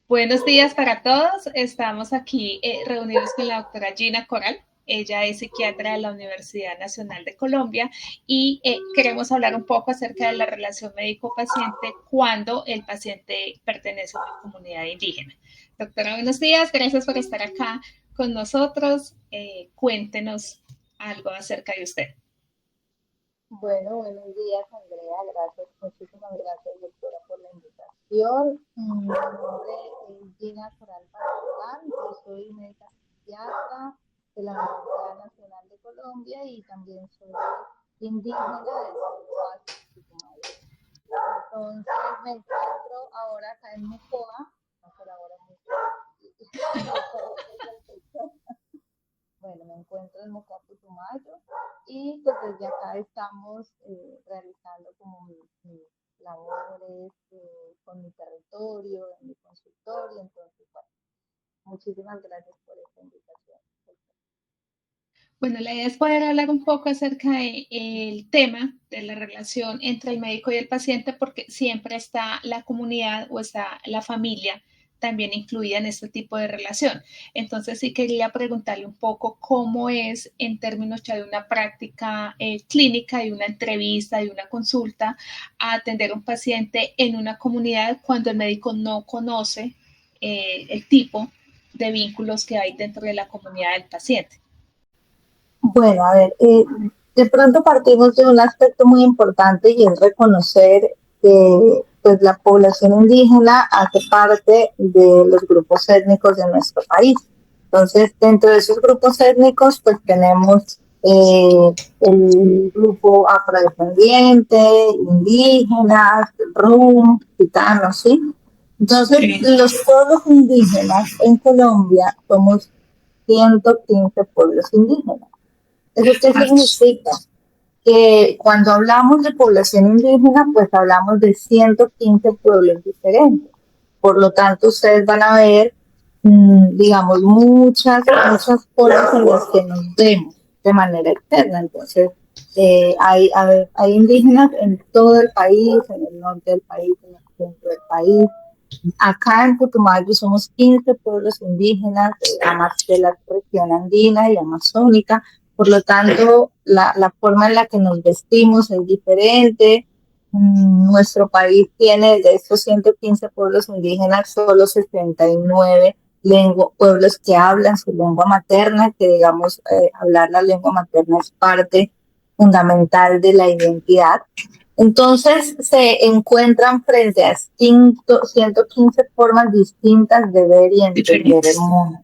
Buenos días para todos. Estamos aquí reunidos con la doctora Gina Coral. Ella es psiquiatra de la Universidad Nacional de Colombia y queremos hablar un poco acerca de la relación médico-paciente cuando el paciente pertenece a una comunidad indígena. Doctora, buenos días. Gracias por estar acá con nosotros. Cuéntenos algo acerca de usted. Bueno, buenos días, Andrea. Gracias, muchísimas gracias, doctora, por la invitación. Mi nombre es Gina Coral Barragán. Yo soy médica psiquiatra de la Universidad Nacional de Colombia y también soy indígena del Putumayo. Entonces, me encuentro ahora acá en Mocoa, no por ahora mucho. Bueno, me encuentro en Mocoa, Putumayo, y pues desde acá estamos realizando como mis labores con mi territorio, en mi consultorio. Entonces, bueno, muchísimas gracias por esta invitación. Bueno, la idea es poder hablar un poco acerca del tema de la relación entre el médico y el paciente, porque siempre está la comunidad o está la familia también incluida en este tipo de relación. Entonces, sí quería preguntarle un poco cómo es en términos ya de una práctica clínica, de una entrevista, de una consulta, a atender a un paciente en una comunidad cuando el médico no conoce el tipo de vínculos que hay dentro de la comunidad del paciente. Bueno, a ver, de pronto partimos de un aspecto muy importante y es reconocer que pues, la población indígena hace parte de los grupos étnicos de nuestro país. Entonces, dentro de esos grupos étnicos, pues tenemos el grupo afrodescendiente, indígenas, rum, gitanos, ¿sí? Entonces, Sí. los pueblos indígenas en Colombia somos 115 pueblos indígenas. ¿Eso qué significa? Que cuando hablamos de población indígena, pues hablamos de 115 pueblos diferentes. Por lo tanto, ustedes van a ver, digamos, muchas formas en las que nos vemos de manera externa. Entonces, hay indígenas en todo el país, en el norte del país, en el centro del país. Acá en Putumayo somos 15 pueblos indígenas de la región andina y amazónica. Por lo tanto, la forma en la que nos vestimos es diferente. Nuestro país tiene de estos 115 pueblos indígenas solo 69 pueblos que hablan su lengua materna, que digamos, hablar la lengua materna es parte fundamental de la identidad. Entonces se encuentran frente a 115 formas distintas de ver y entender el mundo.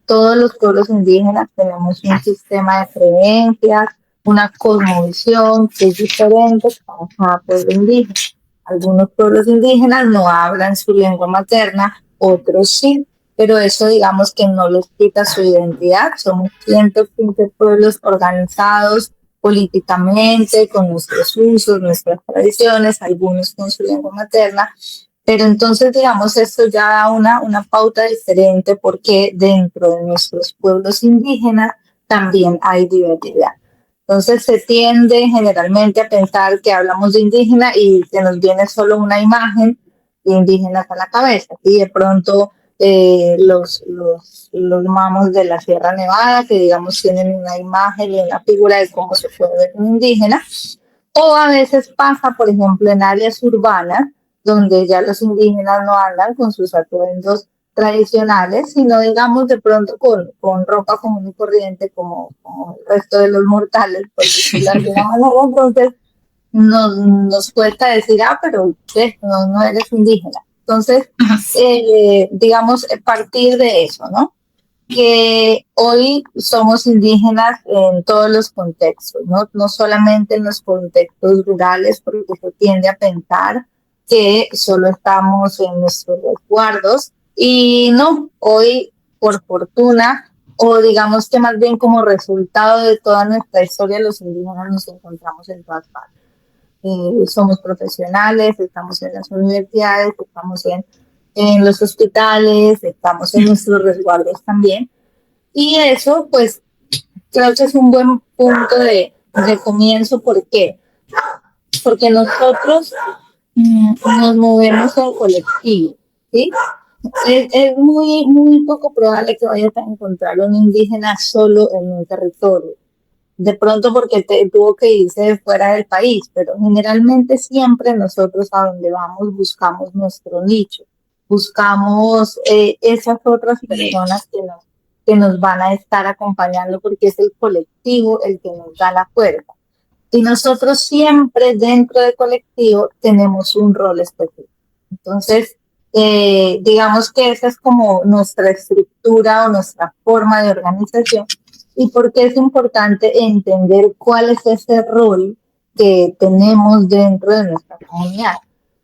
Todos los pueblos indígenas tenemos un sistema de creencias, una cosmovisión que es diferente para cada pueblo indígena. Algunos pueblos indígenas no hablan su lengua materna, otros sí, pero eso digamos que no les quita su identidad. Somos 115 pueblos organizados políticamente, con nuestros usos, nuestras tradiciones, algunos con su lengua materna, pero entonces, digamos, esto ya da una pauta diferente porque dentro de nuestros pueblos indígenas también hay diversidad. Entonces se tiende generalmente a pensar que hablamos de indígena y que nos viene solo una imagen de indígenas a la cabeza. Y de pronto los mamos de la Sierra Nevada, que digamos tienen una imagen y una figura de cómo se puede ver un indígena. O a veces pasa, por ejemplo, en áreas urbanas, donde ya los indígenas no andan con sus atuendos tradicionales, sino digamos de pronto con ropa común y corriente como el resto de los mortales, por decirlo de alguna manera. Entonces nos cuesta decir, pero ¿qué? No eres indígena. Entonces, digamos, partir de eso, ¿no? Que hoy somos indígenas en todos los contextos, no solamente en los contextos rurales, porque se tiende a pensar que solo estamos en nuestros resguardos, y no, hoy por fortuna, o digamos que más bien como resultado de toda nuestra historia, los indígenas nos encontramos en todas partes. Somos profesionales, estamos en las universidades, estamos en los hospitales, estamos en nuestros resguardos también. Y eso, pues, creo que es un buen punto de comienzo. ¿Por qué? Porque nosotros nos movemos en colectivo. ¿sí? Es muy poco probable que vayas a encontrar un indígena solo en un territorio. De pronto porque tuvo que irse fuera del país, pero generalmente siempre nosotros a donde vamos buscamos nuestro nicho, buscamos esas otras personas que nos van a estar acompañando porque es el colectivo el que nos da la fuerza. Y nosotros siempre dentro del colectivo tenemos un rol específico. Entonces, digamos que esa es como nuestra estructura o nuestra forma de organización. ¿Y por qué es importante entender cuál es ese rol que tenemos dentro de nuestra comunidad?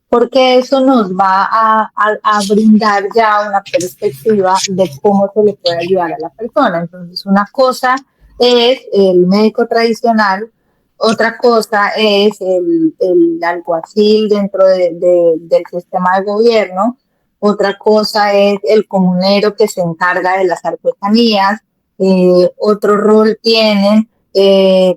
Porque eso nos va a brindar ya una perspectiva de cómo se le puede ayudar a la persona. Entonces, una cosa es el médico tradicional, otra cosa es el alguacil dentro del sistema de gobierno, otra cosa es el comunero que se encarga de las artesanías, otro rol tienen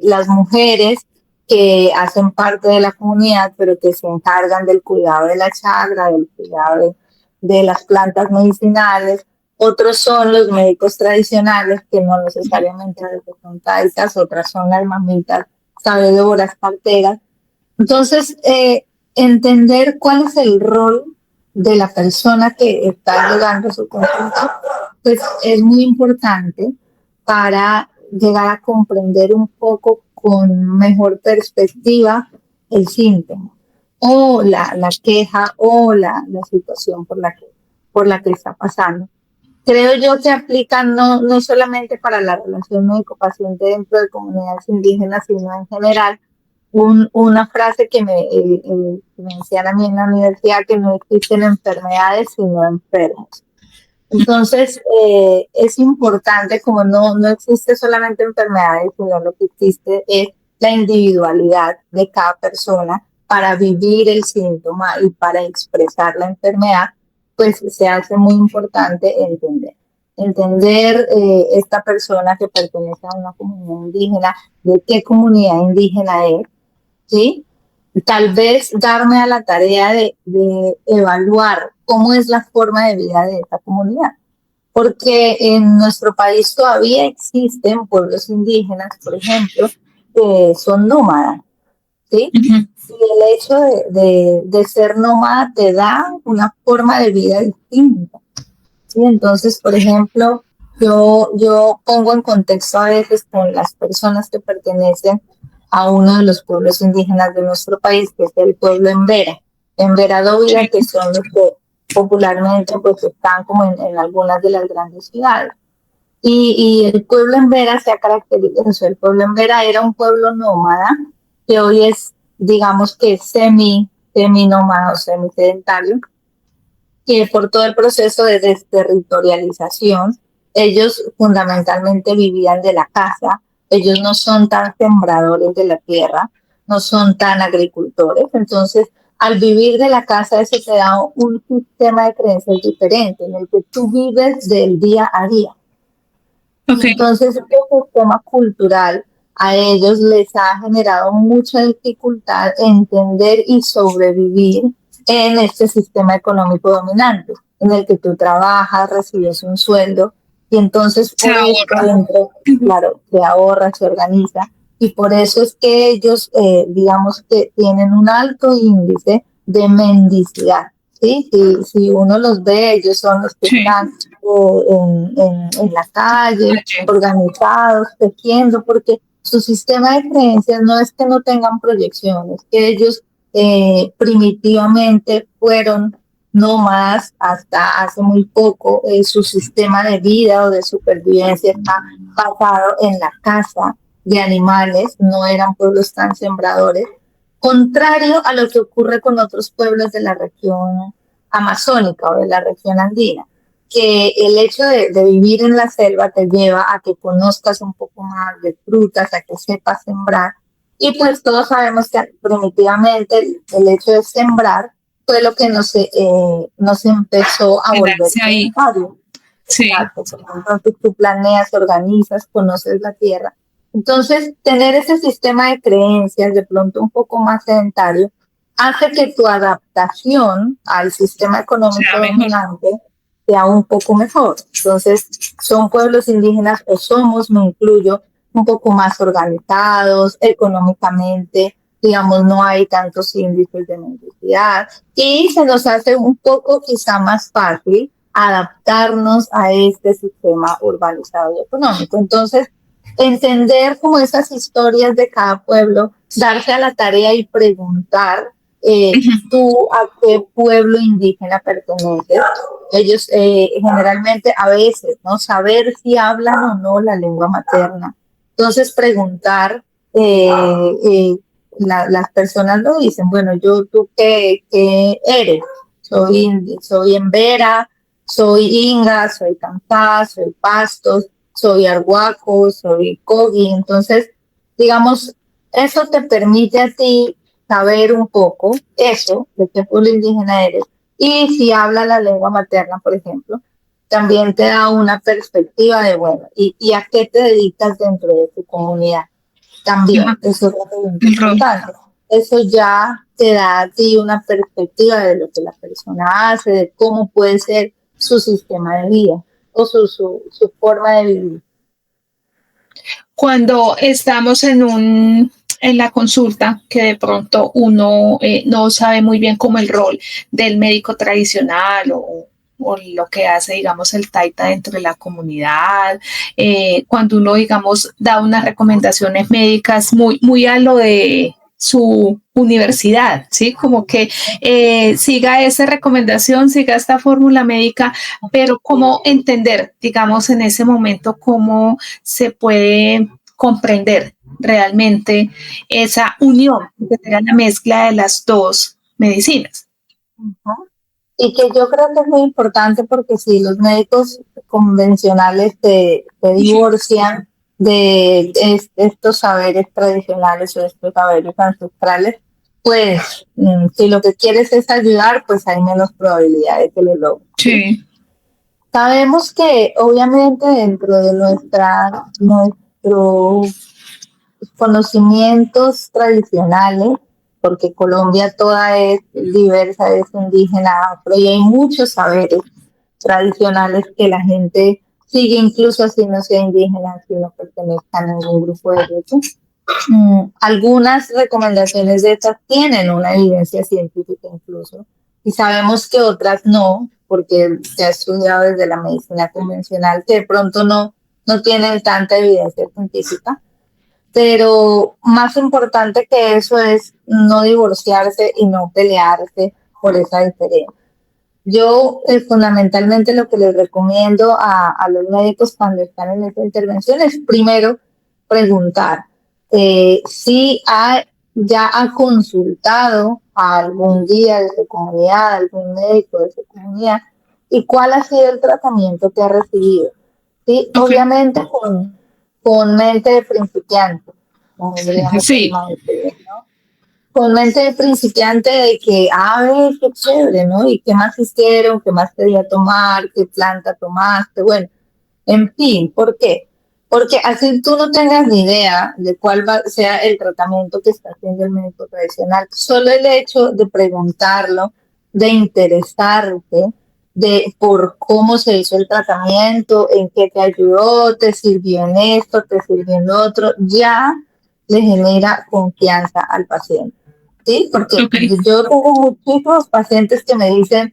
las mujeres que hacen parte de la comunidad, pero que se encargan del cuidado de la chagra, del cuidado de las plantas medicinales. Otros son los médicos tradicionales, que no necesariamente son taicas, otras son las mamitas sabedoras, parteras. Entonces, entender cuál es el rol de la persona que está llegando a su consulta, pues es muy importante para llegar a comprender un poco con mejor perspectiva el síntoma o la queja o la situación por la que está pasando. Creo yo que aplica no solamente para la relación médico-paciente dentro de comunidades indígenas, sino en general. Una frase que me decían a mí en la universidad, que no existen enfermedades sino enfermos. Entonces, es importante, como no existe solamente enfermedades, sino lo que existe es la individualidad de cada persona para vivir el síntoma y para expresar la enfermedad, pues se hace muy importante entender esta persona que pertenece a una comunidad indígena, de qué comunidad indígena es, ¿sí? Tal vez darme a la tarea de evaluar cómo es la forma de vida de esta comunidad. Porque en nuestro país todavía existen pueblos indígenas, por ejemplo, que son nómadas, ¿sí? Ujú. Y el hecho de ser nómada te da una forma de vida distinta, ¿sí? Entonces, por ejemplo, yo pongo en contexto a veces con las personas que pertenecen a uno de los pueblos indígenas de nuestro país, que es el pueblo Embera Dovida, que son los que popularmente pues están como en algunas de las grandes ciudades. Y el pueblo Embera se ha caracterizado, o sea, el pueblo Embera era un pueblo nómada, que hoy es, digamos que semi nómada o semi sedentario, que por todo el proceso de desterritorialización, ellos fundamentalmente vivían de la casa, ellos no son tan sembradores de la tierra, no son tan agricultores, entonces al vivir de la casa eso te da un sistema de creencias diferente en el que tú vives del día a día. Okay. Entonces este sistema cultural a ellos les ha generado mucha dificultad entender y sobrevivir en este sistema económico dominante, en el que tú trabajas, recibes un sueldo y entonces por eso dentro, claro, se ahorra, se organiza y por eso es que ellos, digamos que tienen un alto índice de mendicidad. ¿Sí? Si uno los ve, ellos son los que están en la calle, organizados, tejiendo, porque su sistema de creencias no es que no tengan proyecciones, que ellos primitivamente fueron nómadas hasta hace muy poco, su sistema de vida o de supervivencia está basado en la caza de animales, no eran pueblos tan sembradores, contrario a lo que ocurre con otros pueblos de la región amazónica o de la región andina, que el hecho de vivir en la selva te lleva a que conozcas un poco más de frutas, a que sepas sembrar, y pues todos sabemos que primitivamente el hecho de sembrar fue lo que nos empezó a volver sedentario. Sí. Entonces tú planeas, organizas, conoces la tierra. Entonces, tener ese sistema de creencias de pronto un poco más sedentario hace que tu adaptación al sistema económico dominante sea un poco mejor. Entonces, son pueblos indígenas, o somos, me incluyo, un poco más organizados económicamente, digamos, no hay tantos índices de mendicidad y se nos hace un poco quizá más fácil adaptarnos a este sistema urbanizado y económico. Entonces, entender como esas historias de cada pueblo, darse a la tarea y preguntar tú a qué pueblo indígena perteneces. Ellos generalmente a veces, ¿no? Saber si hablan o no la lengua materna. Entonces preguntar, las personas lo dicen, bueno, ¿tú qué eres? Soy Embera, soy Inga, soy Cantá, soy Pastos, soy Arhuaco, soy Cogi. Entonces, digamos, eso te permite a ti saber un poco eso, de qué pueblo indígena eres. Y si habla la lengua materna, por ejemplo, también te da una perspectiva de, bueno, ¿y a qué te dedicas dentro de tu comunidad? También, eso es muy importante. Eso ya te da a ti una perspectiva de lo que la persona hace, de cómo puede ser su sistema de vida o su forma de vivir. Cuando estamos en la consulta, que de pronto uno no sabe muy bien cómo el rol del médico tradicional o lo que hace, digamos, el taita dentro de la comunidad, cuando uno, digamos, da unas recomendaciones médicas muy a lo de su universidad, ¿sí? Como que siga esa recomendación, siga esta fórmula médica, pero cómo entender, digamos, en ese momento, cómo se puede comprender realmente esa unión, que será la mezcla de las dos medicinas. Uh-huh. Y que yo creo que es muy importante porque si los médicos convencionales te divorcian de estos saberes tradicionales o estos saberes ancestrales, pues si lo que quieres es ayudar, pues hay menos probabilidades que lo logres. Sí. Sabemos que obviamente dentro de nuestros conocimientos tradicionales, porque Colombia toda es diversa, es indígena, pero hay muchos saberes tradicionales que la gente sigue, incluso si no sea indígena, si no pertenezca a ningún grupo de derechos. Algunas recomendaciones de estas tienen una evidencia científica incluso, y sabemos que otras no, porque se ha estudiado desde la medicina convencional, que de pronto no tienen tanta evidencia científica. Pero más importante que eso es no divorciarse y no pelearse por esa diferencia. Yo fundamentalmente lo que les recomiendo a los médicos cuando están en esta intervención es primero preguntar si ya ha consultado a algún guía de su comunidad, algún médico de su comunidad, y cuál ha sido el tratamiento que ha recibido. ¿Sí? Okay. Obviamente con mente de principiante. Sí. ¿No? Con mente de principiante de que, ver, qué chévere, ¿no? Y qué más hicieron, qué más quería tomar, qué planta tomaste, bueno, en fin, ¿por qué? Porque así tú no tengas ni idea de cuál sea el tratamiento que está haciendo el médico tradicional. Solo el hecho de preguntarlo, de interesarte, de por cómo se hizo el tratamiento, en qué te ayudó, te sirvió en esto, te sirvió en lo otro, ya le genera confianza al paciente. ¿Sí? Porque yo tengo muchísimos pacientes que me dicen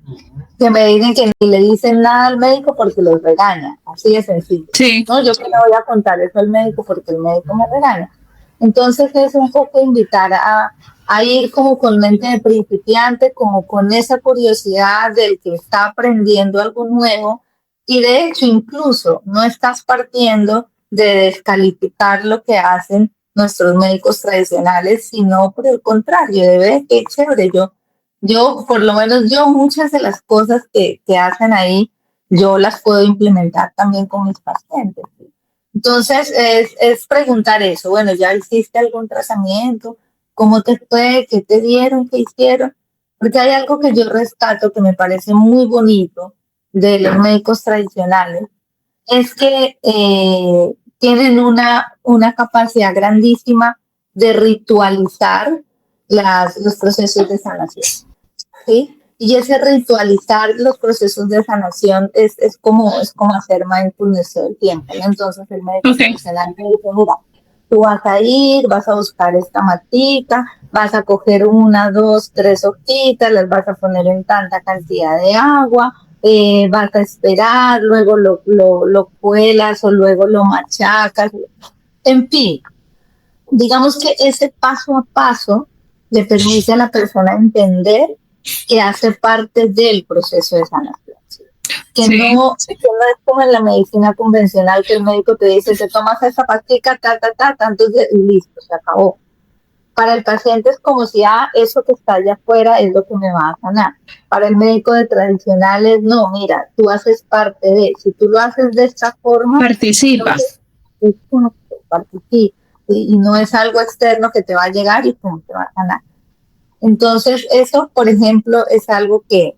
que ni le dicen nada al médico porque los regaña, así de sencillo. Sí. No, yo que le voy a contar eso al médico porque el médico me regaña. Entonces es un poco invitar a ir como con mente de principiante, como con esa curiosidad del que está aprendiendo algo nuevo, y de hecho incluso no estás partiendo de descalificar lo que hacen nuestros médicos tradicionales, sino por el contrario, de ver qué chévere. Yo, por lo menos muchas de las cosas que hacen ahí, yo las puedo implementar también con mis pacientes. Entonces, es preguntar eso. Bueno, ¿ya hiciste algún tratamiento? ¿Cómo te fue? ¿Qué te dieron? ¿Qué hicieron? Porque hay algo que yo rescato que me parece muy bonito de los médicos tradicionales, es que tienen una capacidad grandísima de ritualizar los procesos de sanación, ¿sí? Y ese ritualizar los procesos de sanación es como hacer mindfulness todo el tiempo, ¿no? Entonces el médico tradicional me dice, mira, tú vas a ir, vas a buscar esta matica, vas a coger 1, 2, 3 hojitas, las vas a poner en tanta cantidad de agua, vas a esperar, luego lo cuelas o luego lo machacas, en fin, digamos que ese paso a paso le permite a la persona entender que hace parte del proceso de sanación. ¿Sí? Que no es como en la medicina convencional que el médico te dice, te tomas esa pastilla, entonces listo, se acabó. Para el paciente es como si, eso que está allá afuera es lo que me va a sanar. Para el médico de tradicionales, no, mira, tú haces parte de, si tú lo haces de esta forma, participas. Participa. Y no es algo externo que te va a llegar y pum, te va a sanar. Entonces, eso, por ejemplo, es algo que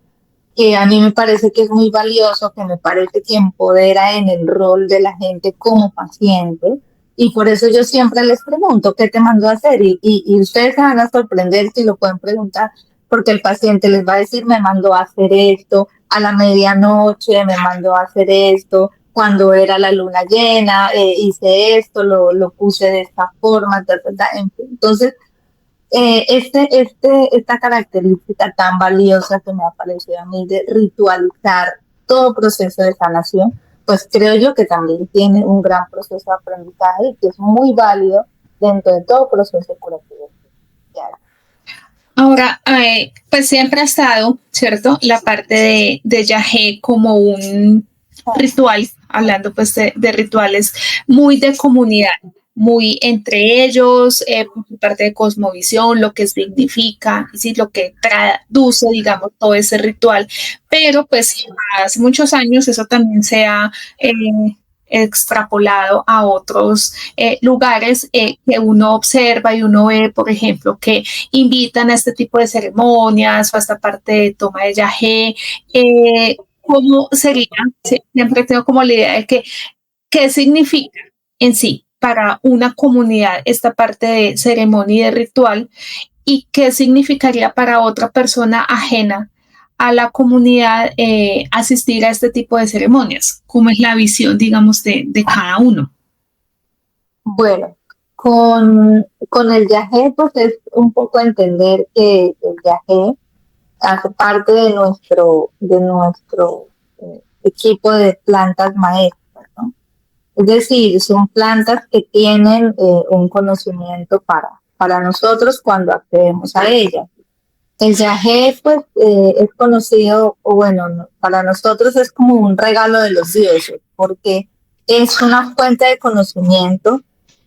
a mí me parece que es muy valioso, que me parece que empodera en el rol de la gente como paciente. Y por eso yo siempre les pregunto, ¿qué te mandó a hacer? Y ustedes se van a sorprender si lo pueden preguntar, porque el paciente les va a decir, me mandó a hacer esto, a la medianoche me mandó a hacer esto, cuando era la luna llena, hice esto, lo puse de esta forma, entonces, esta característica tan valiosa que me ha parecido a mí de ritualizar todo proceso de sanación, pues creo yo que también tiene un gran proceso de aprendizaje y que es muy válido dentro de todo proceso curativo. Ahora, pues siempre ha estado, ¿cierto? La parte de yagé como un ritual, hablando pues de rituales muy de comunidad, muy entre ellos, por su parte de cosmovisión, lo que significa, ¿sí? Lo que traduce, digamos, todo ese ritual. Pero pues hace muchos años eso también se ha extrapolado a otros lugares que uno observa y uno ve, por ejemplo, que invitan a este tipo de ceremonias o a esta parte de toma de yagé. ¿Cómo sería? Siempre tengo como la idea de que qué significa en sí para una comunidad esta parte de ceremonia y de ritual y qué significaría para otra persona ajena a la comunidad asistir a este tipo de ceremonias. ¿Cómo es la visión, digamos, de cada uno? Bueno, con el yagé, pues es un poco entender que el yagé hace parte de nuestro equipo de plantas maestras, ¿no? Es decir, son plantas que tienen un conocimiento para nosotros cuando accedemos a ellas. El yagé, pues, es conocido, o bueno, para nosotros es como un regalo de los dioses, porque es una fuente de conocimiento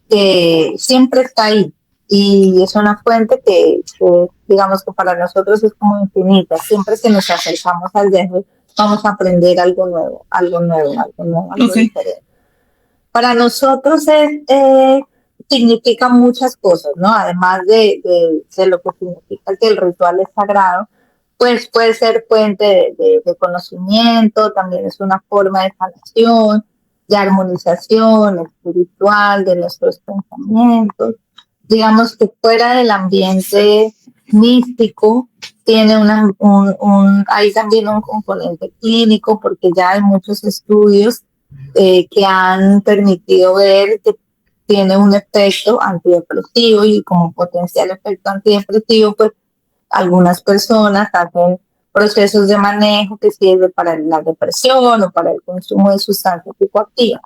que siempre está ahí. Y es una fuente que digamos que para nosotros es como infinita. Siempre que nos acercamos al yagé, vamos a aprender algo nuevo, algo diferente. Para nosotros significa muchas cosas, ¿no? Además de lo que significa que el ritual es sagrado, pues puede ser fuente de conocimiento, también es una forma de sanación, de armonización espiritual de nuestros pensamientos. Digamos que fuera del ambiente místico, tiene hay también un componente clínico, porque ya hay muchos estudios que han permitido ver que tiene un efecto antidepresivo y como potencial efecto antidepresivo, pues algunas personas hacen procesos de manejo que sirven para la depresión o para el consumo de sustancias psicoactivas.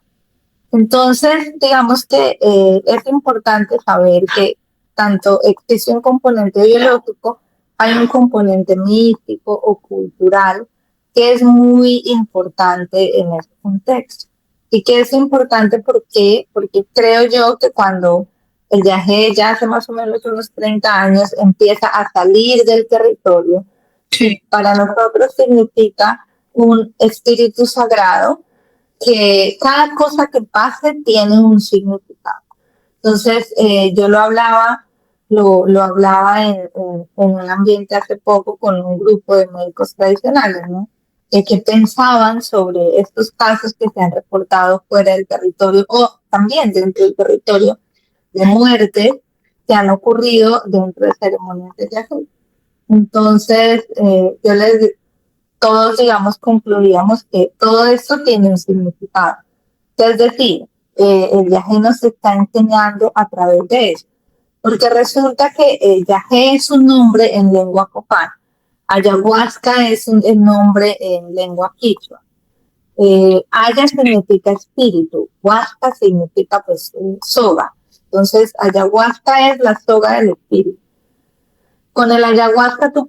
Entonces, digamos que es importante saber que tanto existe un componente biológico, hay un componente místico o cultural que es muy importante en ese contexto. Y que es importante porque creo yo que cuando el yagé ya hace más o menos unos 30 años empieza a salir del territorio, sí, para nosotros significa un espíritu sagrado que cada cosa que pase tiene un significado. Entonces, yo lo hablaba en un ambiente hace poco con un grupo de médicos tradicionales, ¿no? Que pensaban sobre estos casos que se han reportado fuera del territorio o también dentro del territorio de muerte que han ocurrido dentro de ceremonias de yagé. Entonces, todos, digamos, concluíamos que todo esto tiene un significado. Es decir, el yagé nos está enseñando a través de eso. Porque resulta que el yagé es un nombre en lengua copán. Ayahuasca es el nombre en lengua quichua. Aya significa espíritu, huasca significa pues soga. Entonces, ayahuasca es la soga del espíritu. Con el ayahuasca tu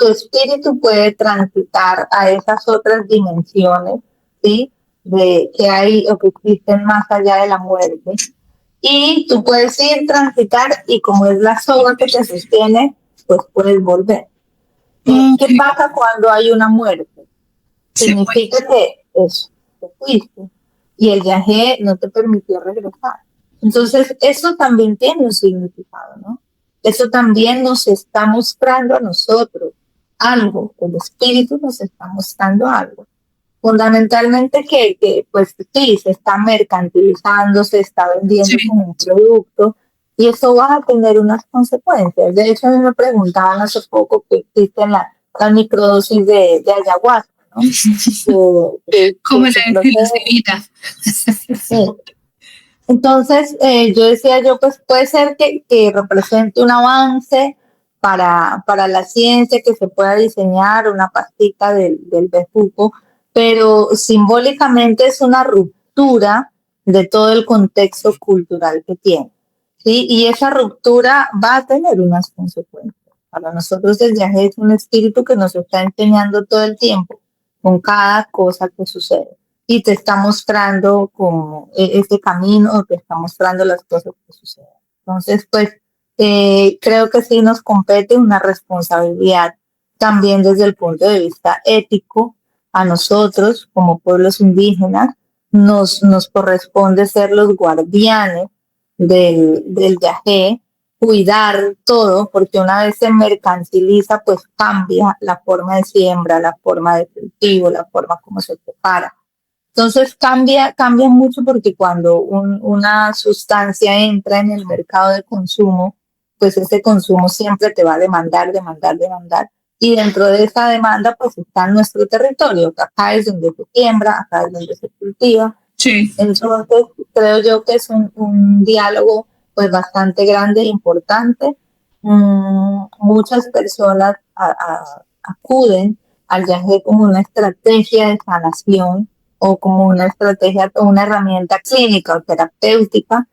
espíritu puede transitar a esas otras dimensiones, ¿sí? De que hay o que existen más allá de la muerte. Y tú puedes ir, transitar, y como es la soga que te sostiene, pues puedes volver. ¿Qué pasa cuando hay una muerte? Significa que eso, te fuiste, y el yagé no te permitió regresar. Entonces, eso también tiene un significado, ¿no? Eso también nos está mostrando a nosotros algo, el espíritu nos está mostrando algo. Fundamentalmente que pues sí, se está mercantilizando, se está vendiendo como un producto, y eso va a tener unas consecuencias. De hecho, a mí me preguntaban hace poco que existen la microdosis de ayahuasca, ¿no? Como la psilocibina. Sí. Entonces, yo decía pues puede ser que represente un avance para la ciencia, que se pueda diseñar una pastita del bejuco, pero simbólicamente es una ruptura de todo el contexto cultural que tiene, ¿sí? Y esa ruptura va a tener unas consecuencias. Para nosotros el yagé es un espíritu que nos está enseñando todo el tiempo con cada cosa que sucede, y te está mostrando como este camino, te está mostrando las cosas que suceden. Entonces, pues, creo que sí nos compete una responsabilidad también desde el punto de vista ético. A nosotros, como pueblos indígenas, nos corresponde ser los guardianes del yagé, cuidar todo, porque una vez se mercantiliza, pues cambia la forma de siembra, la forma de cultivo, la forma como se prepara. Entonces cambia mucho, porque cuando una sustancia entra en el mercado de consumo, pues ese consumo siempre te va a demandar. Y dentro de esa demanda, pues está nuestro territorio, que acá es donde se siembra, acá es donde se cultiva. Sí. Entonces, creo yo que es un diálogo pues bastante grande e importante. Muchas personas acuden al yagé como una estrategia de sanación, o como una estrategia o una herramienta clínica o terapéutica.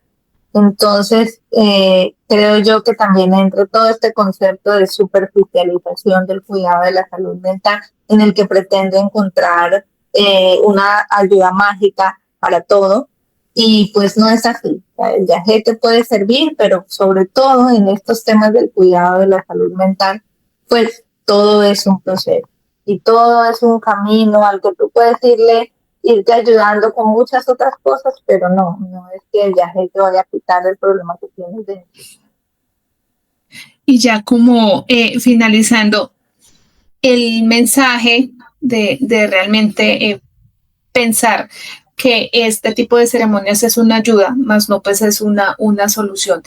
Entonces, creo yo que también entra todo este concepto de superficialización del cuidado de la salud mental, en el que pretende encontrar una ayuda mágica para todo, y pues no es así. El yagé te puede servir, pero sobre todo en estos temas del cuidado de la salud mental, pues todo es un proceso y todo es un camino al que tú puedes irte ayudando con muchas otras cosas, pero no es que el yagé te vaya a quitar el problema que tienes dentro. Y ya como finalizando, el mensaje de realmente pensar que este tipo de ceremonias es una ayuda, más no pues es una solución.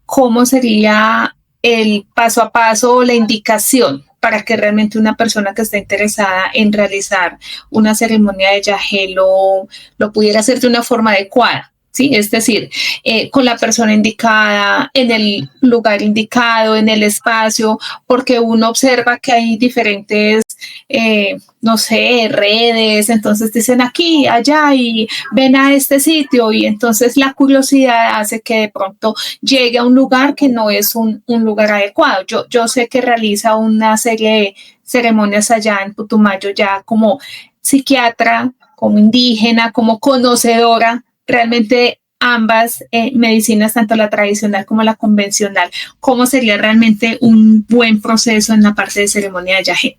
¿Cómo sería el paso a paso o la indicación para que realmente una persona que esté interesada en realizar una ceremonia de yagé lo pudiera hacer de una forma adecuada? ¿Sí? Es decir, con la persona indicada, en el lugar indicado, en el espacio, porque uno observa que hay diferentes, no sé, redes, entonces dicen aquí, allá, y ven a este sitio, y entonces la curiosidad hace que de pronto llegue a un lugar que no es un lugar adecuado. Yo sé que realiza una serie de ceremonias allá en Putumayo, ya como psiquiatra, como indígena, como conocedora realmente ambas medicinas, tanto la tradicional como la convencional. ¿Cómo sería realmente un buen proceso en la parte de ceremonia de yagé?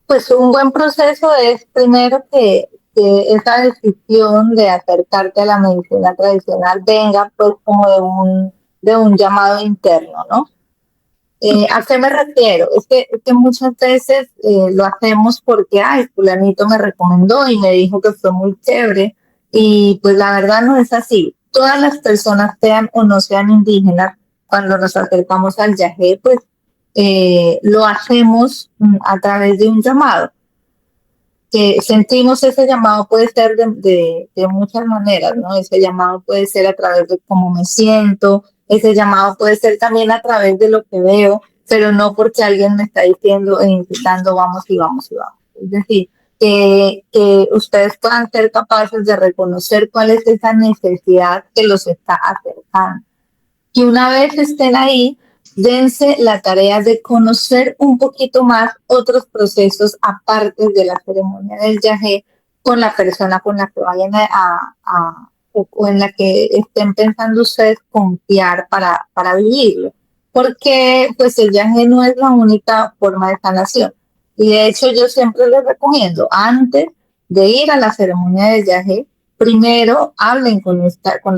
Pues un buen proceso es primero que esa decisión de acercarte a la medicina tradicional venga pues como de un llamado interno, ¿no? ¿A qué me refiero? Es que muchas veces lo hacemos porque, fulanito me recomendó y me dijo que fue muy chévere, y pues la verdad no es así. todas las personas, sean o no sean indígenas, cuando nos acercamos al yagé, pues lo hacemos a través de un llamado. Que sentimos ese llamado puede ser de muchas maneras, ¿no? Ese llamado puede ser a través de cómo me siento, ese llamado puede ser también a través de lo que veo, pero no porque alguien me está diciendo e incitando vamos y vamos y vamos. Es decir, que ustedes puedan ser capaces de reconocer cuál es esa necesidad que los está acercando. Y una vez estén ahí, dense la tarea de conocer un poquito más otros procesos aparte de la ceremonia del yagé con la persona con la que vayan o en la que estén pensando ustedes confiar para vivirlo. Porque pues el yagé no es la única forma de sanación. Y de hecho yo siempre les recomiendo, antes de ir a la ceremonia del yagé, primero hablen con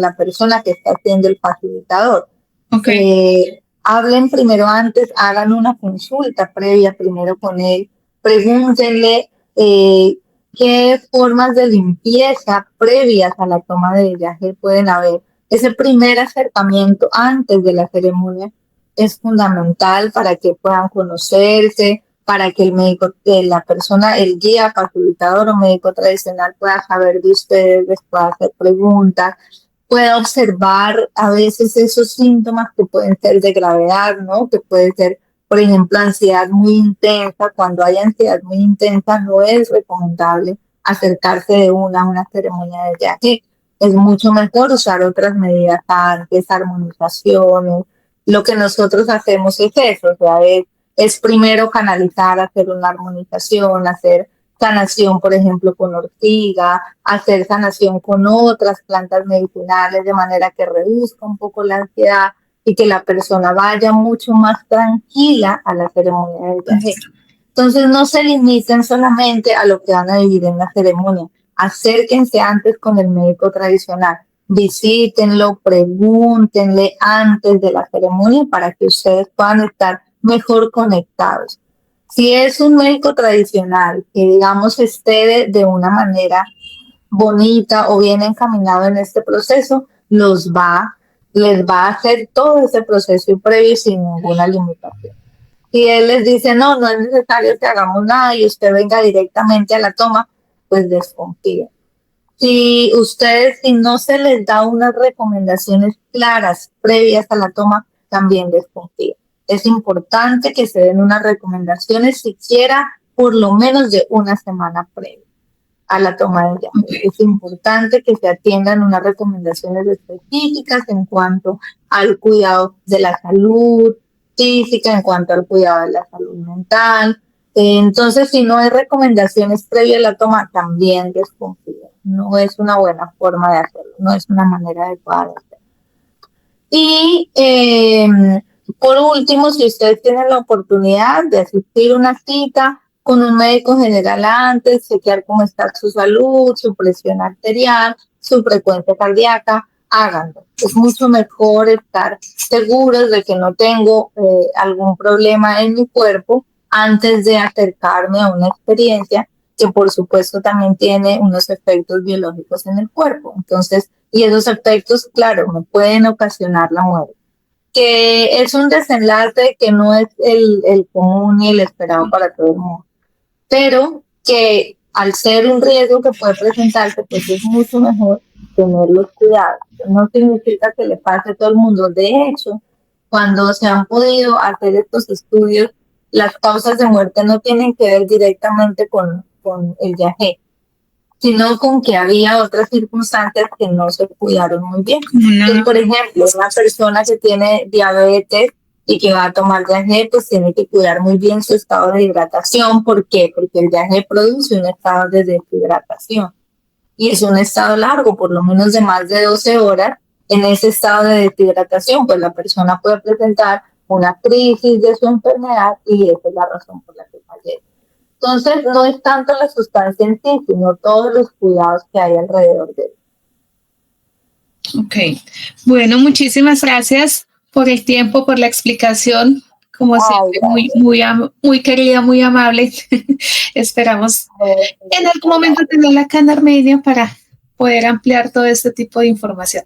la persona que está haciendo el facilitador. Okay. Hablen primero antes, hagan una consulta previa primero con él, pregúntenle qué formas de limpieza previas a la toma de yagé pueden haber. Ese primer acercamiento antes de la ceremonia es fundamental para que puedan conocerse, para que el médico, la persona, el guía, facilitador o médico tradicional pueda saber de ustedes, les pueda hacer preguntas, pueda observar a veces esos síntomas que pueden ser de gravedad, ¿no? Que puede ser, por ejemplo, ansiedad muy intensa. Cuando hay ansiedad muy intensa no es recomendable acercarse de una a una ceremonia de yagé. Es mucho mejor usar otras medidas antes, armonizaciones. Lo que nosotros hacemos es eso, o sea, es primero canalizar, hacer una armonización, hacer sanación, por ejemplo, con ortiga, hacer sanación con otras plantas medicinales de manera que reduzca un poco la ansiedad y que la persona vaya mucho más tranquila a la ceremonia del yagé. Entonces no se limiten solamente a lo que van a vivir en la ceremonia, acérquense antes con el médico tradicional, visítenlo, pregúntenle antes de la ceremonia para que ustedes puedan estar mejor conectados. Si es un médico tradicional que, digamos, esté de una manera bonita o bien encaminado en este proceso, les va a hacer todo ese proceso previo sin ninguna limitación. Si él les dice, no, no es necesario que hagamos nada y usted venga directamente a la toma, pues desconfíe. Si no se les da unas recomendaciones claras previas a la toma, también desconfíe. Es importante que se den unas recomendaciones siquiera por lo menos de una semana previa a la toma del yagé. Es importante que se atiendan unas recomendaciones específicas en cuanto al cuidado de la salud física, en cuanto al cuidado de la salud mental. Entonces, si no hay recomendaciones previas a la toma, también desconfíe. No es una buena forma de hacerlo, no es una manera adecuada de hacerlo. Y por último, si ustedes tienen la oportunidad de asistir a una cita con un médico general antes, chequear cómo está su salud, su presión arterial, su frecuencia cardíaca, háganlo. Es mucho mejor estar seguros de que no tengo algún problema en mi cuerpo antes de acercarme a una experiencia que por supuesto también tiene unos efectos biológicos en el cuerpo. Entonces, y esos efectos, claro, me pueden ocasionar la muerte. Que es un desenlace que no es el común ni el esperado para todo el mundo, pero que al ser un riesgo que puede presentarse, pues es mucho mejor tener los cuidados. No significa que le pase a todo el mundo. De hecho, cuando se han podido hacer estos estudios, las causas de muerte no tienen que ver directamente con el yagé, sino con que había otras circunstancias que no se cuidaron muy bien. Entonces, por ejemplo, una persona que tiene diabetes y que va a tomar yagé, pues tiene que cuidar muy bien su estado de hidratación. ¿Por qué? Porque el yagé produce un estado de deshidratación y es un estado largo, por lo menos de más de 12 horas. En ese estado de deshidratación, pues la persona puede presentar una crisis de su enfermedad y esa es la razón por la que fallece. Entonces, no es tanto la sustancia en sí, sino todos los cuidados que hay alrededor de él. Ok. Bueno, muchísimas gracias por el tiempo, por la explicación. Como siempre, muy querida, muy amable. Esperamos en algún momento tenerla acá en Armenia para poder ampliar todo este tipo de información.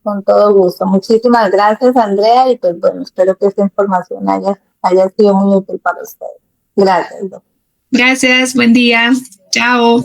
Con todo gusto. Muchísimas gracias, Andrea, y pues bueno, espero que esta información haya sido muy útil para ustedes. Gracias, doctor. Gracias, buen día. Chao.